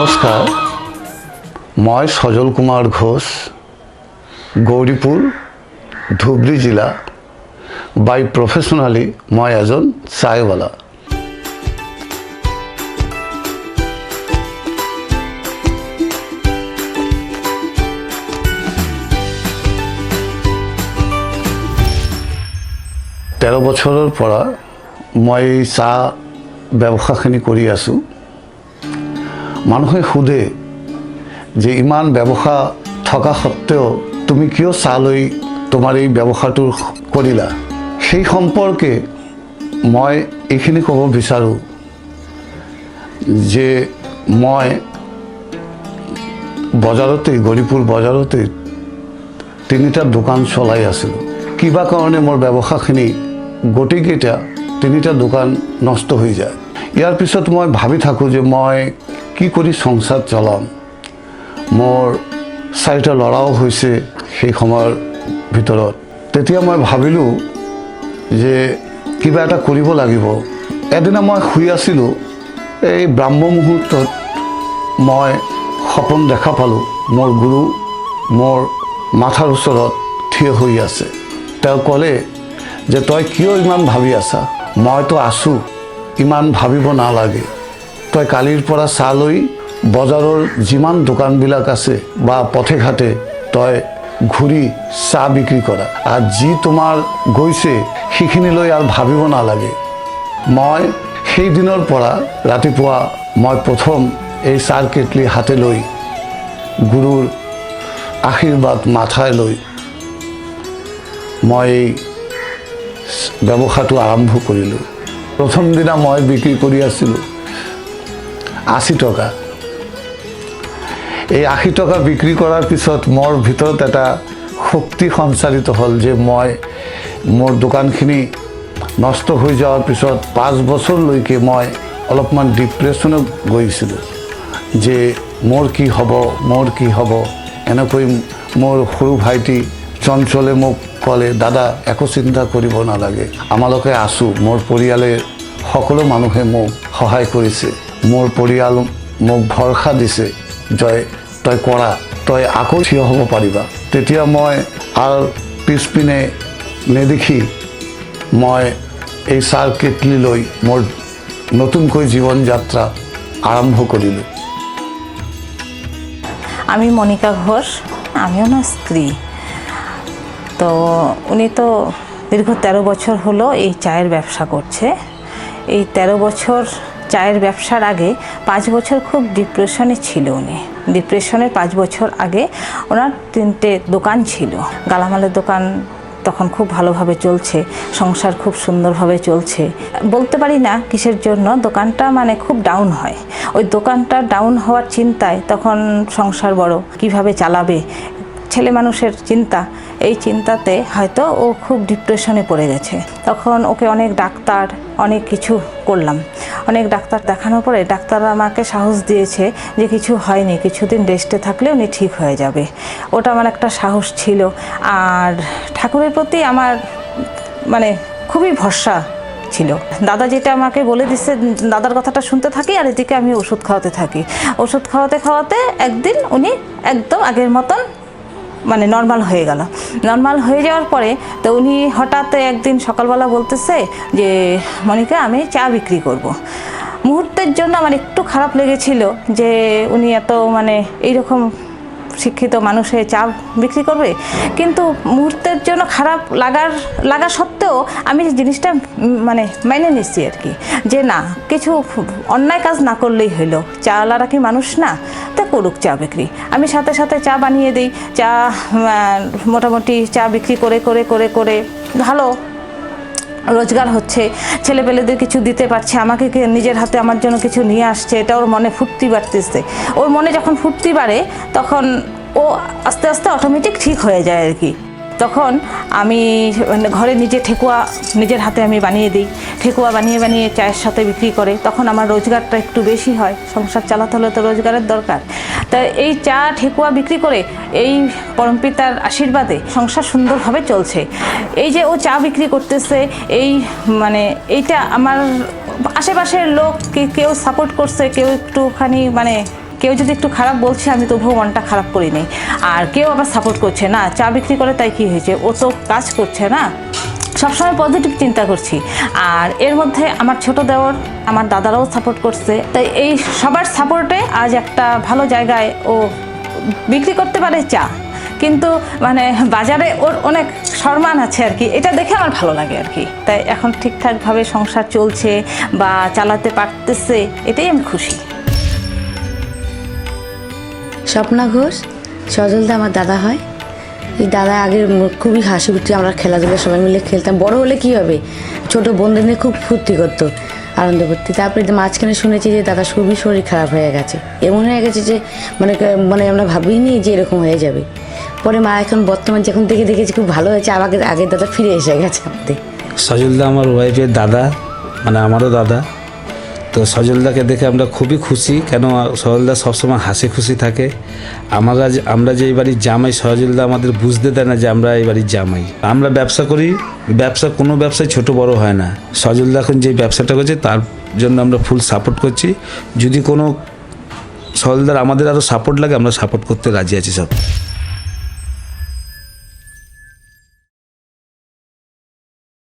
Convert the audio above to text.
নমস্কাৰ, মই সজল কুমাৰ ঘোষ, গৌৰীপুৰ, ধুবুৰী জিলা। বাই প্ৰফেশ্যনেলি মই এজন চায়ৱালা। তেৰ বছৰৰ পৰা মই চাহ ব্যৱসায়খিনি কৰি আছোঁ। মানুহে সোধে যে ইমান ব্যৱসায় থকা সত্ত্বেও তুমি কিয় চাহ লৈ তোমাৰ এই ব্যৱসায়টো কৰিলা? সেই সম্পৰ্কে মই এইখিনি ক'ব বিচাৰোঁ যে মই বজাৰতে, গৌৰীপুৰ বজাৰতে 3টা দোকান চলাই আছিলোঁ। কিবা কাৰণে মোৰ ব্যৱসায়খিনি গোটেইকেইটা 3টা দোকান নষ্ট হৈ যায়। ইয়াৰ পিছত মই ভাবি থাকোঁ যে মই কি কৰি সংসাৰ চলাম। মোৰ 4টা ল'ৰাও হৈছে সেই সময়ৰ ভিতৰত। তেতিয়া মই ভাবিলোঁ যে কিবা এটা কৰিব লাগিব। এদিনা মই শুই আছিলোঁ, এই ব্ৰাহ্ম মুহূৰ্তত মই সপোন দেখা পালোঁ। মোৰ গুৰু মোৰ মাথাৰ ওচৰত থিয় হৈ আছে। তেওঁ ক'লে যে তই কিয় ইমান ভাবি আছা? মইতো আছোঁ, ইমান ভাবিব নালাগে। তই কালিৰ পৰা চাহ লৈ বজাৰৰ যিমান দোকানবিলাক আছে বা পথে ঘাটে তই ঘূৰি চাহ বিক্ৰী কৰা, আৰু যি তোমাৰ গৈছে সেইখিনি লৈ আৰু ভাবিব নালাগে। মই সেই দিনৰ পৰা ৰাতিপুৱা মই প্ৰথম এই চাহ কেটলি হাতে লৈ গুৰুৰ আশীৰ্বাদ মাথায় লৈ মই এই ব্যৱসায়টো আৰম্ভ কৰিলোঁ। প্ৰথম দিনা মই বিক্ৰী কৰি আছিলোঁ 80 টকা। এই 80 টকা বিক্ৰী কৰাৰ পিছত মোৰ ভিতৰত এটা শক্তি সঞ্চাৰিত হ'ল যে মই মোৰ দোকানখিনি নষ্ট হৈ যোৱাৰ পিছত 5 বছৰলৈকে মই অলপমান ডিপ্ৰেশ্যনত গৈছিলোঁ যে মোৰ কি হ'ব। এনেকৈ মোৰ সৰু ভাইটি চঞ্চলে মোক ক'লে, দাদা একো চিন্তা কৰিব নালাগে, আমালোকে আছোঁ। মোৰ পৰিয়ালে সকলো মানুহে মোক সহায় কৰিছে। মোৰ পৰিয়াল মোক ভৰসা দিছে যে তই কৰা, তই আকৌ থিয় হ'ব পাৰিবা। তেতিয়া মই আৰু পিছপিনে নেদেখি মই এই চাহ কেটলি লৈ মোৰ নতুনকৈ জীৱন যাত্ৰা আৰম্ভ কৰিলোঁ। আমি মনিকা ঘোষ, আমি ওনার স্ত্রী। তো উনি তো দীর্ঘ 13 বছর হলো এই চায়ের ব্যবসা করছে। এই 13 বছর চায়ের ব্যবসার আগে 5 বছর খুব ডিপ্রেশনে ছিল উনি। ডিপ্রেশনের 5 বছর আগে ওনার 3টে দোকান ছিল। গালামালের দোকান তখন খুব ভালোভাবে চলছে, সংসার খুব সুন্দরভাবে চলছে। বলতে পারি না কিসের জন্য দোকানটা মানে খুব ডাউন হয়। ওই দোকানটা ডাউন হওয়ার চিন্তায় তখন সংসার বড় কিভাবে চালাবে, ছেলে মানুষের চিন্তা, এই চিন্তাতে হয়তো ও খুব ডিপ্রেশনে পড়ে গেছে। তখন ওকে অনেক কিছু করলাম। অনেক ডাক্তার দেখানোর পরে ডাক্তাররা আমাকে সাহস দিয়েছে যে কিছু হয়নি, কিছুদিন রেস্টে থাকলে উনি ঠিক হয়ে যাবে। ওটা আমার একটা সাহস ছিল। আর ঠাকুরের প্রতি আমার মানে খুবই ভরসা ছিল। দাদা যেটা আমাকে বলে দিচ্ছে, দাদার কথাটা শুনতে থাকি আর এদিকে আমি ওষুধ খাওয়াতে থাকি। ওষুধ খাওয়াতে একদিন উনি একদম আগের মতন মানে নর্মাল হয়ে গেল। নর্মাল হয়ে যাওয়ার পরে তো উনি হঠাৎ একদিন সকালবেলা বলতেছে যে মনিকা আমি চা বিক্রি করব। মুহূর্তের জন্য আমার একটু খারাপ লেগেছিল যে উনি এত মানে এইরকম শিক্ষিত মানুষে চা বিক্রি করবে, কিন্তু মুহূর্তের জন্য খারাপ লাগা সত্ত্বেও আমি জিনিসটা মানে মেনে নিচ্ছি আর কি, যে না কিছু অন্যায় কাজ না করলেই হলো। চাওয়ালারা কি মানুষ না, তা করুক চা বিক্রি। আমি সাথে সাথে চা বানিয়ে দিই। চা মোটামুটি চা বিক্রি করে ভালো রোজগার হচ্ছে। ছেলেপেলেদের কিছু দিতে পারছে, আমাকে নিজের হাতে আমার জন্য কিছু নিয়ে আসছে। এটা ওর মনে ফুর্তি বাড়তেছে। ওর মনে যখন ফুর্তি বাড়ে তখন ও আস্তে আস্তে অটোমেটিক ঠিক হয়ে যায় আর কি। তখন আমি ঘরে ঠেকুয়া নিজের হাতে আমি বানিয়ে দিই। ঠেকুয়া বানিয়ে চায়ের সাথে বিক্রি করে, তখন আমার রোজগারটা একটু বেশি হয়। সংসার চালাতে হলে তো রোজগারের দরকার। তাই এই চা ঠেকুয়া বিক্রি করে এই পরমপিতার আশীর্বাদে সংসার সুন্দরভাবে চলছে। এই যে ও চা বিক্রি করতেছে, এই মানে এইটা আমার আশেপাশের লোক কেউ সাপোর্ট করছে, কেউ একটুখানি মানে কেউ যদি একটু খারাপ বলছে আমি তবুও মনটা খারাপ করি নাই। আর কেউ আবার সাপোর্ট করছে না, চা বিক্রি করে তাই কি হয়েছে, ও তো কাজ করছে না, সবসময় পজিটিভ চিন্তা করছি। আর এর মধ্যে আমার ছোট দেওর, আমার দাদারাও সাপোর্ট করছে, তাই এই সবার সাপোর্টে আজ একটা ভালো জায়গায় ও বিক্রি করতে পারে চা। কিন্তু মানে বাজারে ওর অনেক সম্মান আছে আর কি, এটা দেখে আমার ভালো লাগে আর কি। তাই এখন ঠিকঠাকভাবে সংসার চলছে বা চালাতে পারতেছে, এটাই আমি খুশি। স্বপ্না ঘোষ, সজলদা আমার দাদা হয়। এই দাদা আগের খুবই হাসি খুশি, আমরা খেলাধুলা সবাই মিলে খেলতাম। বড় হলে কী হবে, ছোটো বোনদের নিয়ে খুব ফুর্তি করতো, আনন্দ করতে। তারপরে মাঝখানে শুনেছি যে দাদা খুবই শরীর খারাপ হয়ে গেছে, এমন হয়ে গেছে যে মানে মানে আমরা ভাবিনি যে এরকম হয়ে যাবে। পরে মা এখন বর্তমান যখন দেখেছি খুব ভালো হয়েছে, আবার আগের দাদা ফিরে এসে গেছে আমাদের। সজলদা আমার ওয়াইফের দাদা, মানে আমারও দাদা। তো সজলদাকে দেখে আমরা খুবই খুশি, কেন সজলদা সবসময় হাসি খুশি থাকে। আমরা যে এই বাড়ির জামাই, সজলদা আমাদের বুঝতে দেয় না যে আমরা এই বাড়ির জামাই। আমরা ব্যবসা করি, কোনো ব্যবসায় ছোট বড় হয় না। সজলদা এখন যে ব্যবসাটা করছে তার জন্য আমরা ফুল সাপোর্ট করছি। যদি কোনো সজলদার আমাদের আরও সাপোর্ট লাগে, আমরা সাপোর্ট করতে রাজি আছি সব।